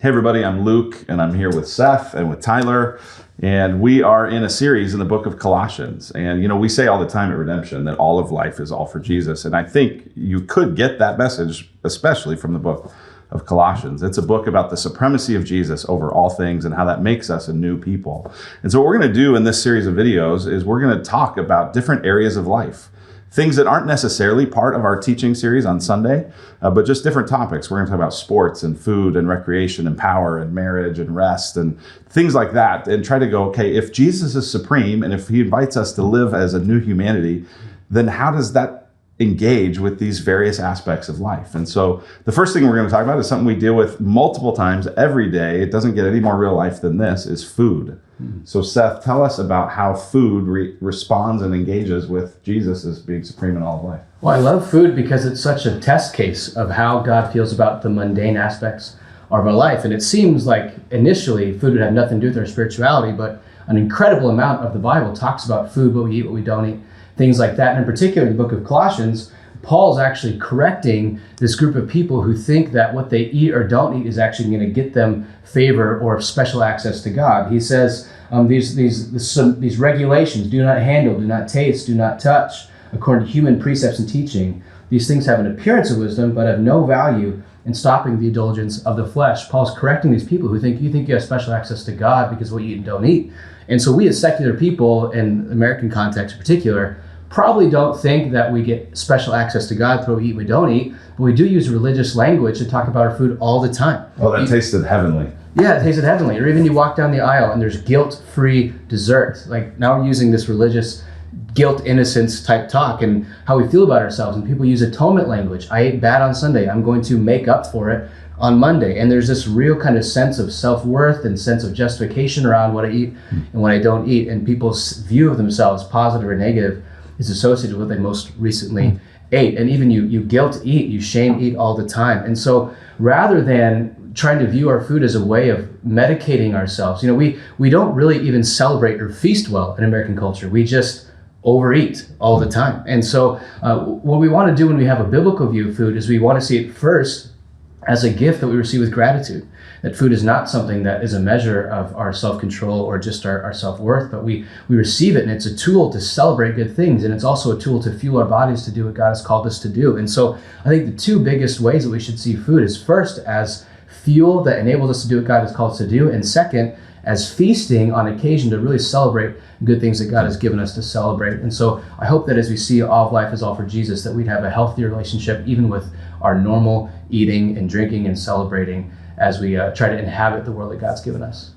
Hey everybody, I'm Luke, and I'm here with Seth and with Tyler, and we are in a series in the book of Colossians. And we say all the time at Redemption that all of life is all for Jesus, and I think you could get that message, especially from the book of Colossians. It's a book about the supremacy of Jesus over all things and how that makes us a new people. And so what we're going to do in this series of videos is we're going to talk about different areas of life. Things that aren't necessarily part of our teaching series on Sunday, but just different topics. We're going to talk about sports and food and recreation and power and marriage and rest and things like that, and try to go, okay, if Jesus is supreme and if he invites us to live as a new humanity, then how does that engage with these various aspects of life? And so the first thing we're going to talk about is something we deal with multiple times every day. It doesn't get any more real life than this, is food. So Seth, tell us about how food responds and engages with Jesus as being supreme in all of life. Well, I love food because it's such a test case of how God feels about the mundane aspects of our life. And it seems like initially food would have nothing to do with our spirituality, but an incredible amount of the Bible talks about food, what we eat, what we don't eat, things like that. And in particular, in the book of Colossians, Paul's actually correcting this group of people who think that what they eat or don't eat is actually going to get them favor or special access to God. He says these regulations: do not handle, do not taste, do not touch, according to human precepts and teaching. These things have an appearance of wisdom, but have no value in stopping the indulgence of the flesh. Paul's correcting these people who think you have special access to God because of what you eat and don't eat. And so we as secular people, in American context in particular, probably don't think that we get special access to God through what we eat and we don't eat, but we do use religious language to talk about our food all the time. Oh, that tasted heavenly. Yeah, it tasted heavenly. Or even you walk down the aisle and there's guilt-free dessert. Like now we're using this religious guilt innocence type talk and how we feel about ourselves. And people use atonement language. I ate bad on Sunday. I'm going to make up for it on Monday. And there's this real kind of sense of self-worth and sense of justification around what I eat and what I don't eat. And people's view of themselves, positive or negative, is associated with what they most recently ate. And even you guilt eat, you shame eat all the time. And so rather than trying to view our food as a way of medicating ourselves, we don't really even celebrate or feast well in American culture. We just overeat all the time. And so what we want to do when we have a biblical view of food is we want to see it first as a gift that we receive with gratitude. That food is not something that is a measure of our self-control or just our self-worth, but we receive it, and it's a tool to celebrate good things, and it's also a tool to fuel our bodies to do what God has called us to do. And so I think the two biggest ways that we should see food is first as fuel that enables us to do what God has called us to do, and second, as feasting on occasion to really celebrate good things that God has given us to celebrate. And so I hope that as we see all of life is all for Jesus, that we'd have a healthier relationship even with our normal eating and drinking and celebrating as we try to inhabit the world that God's given us.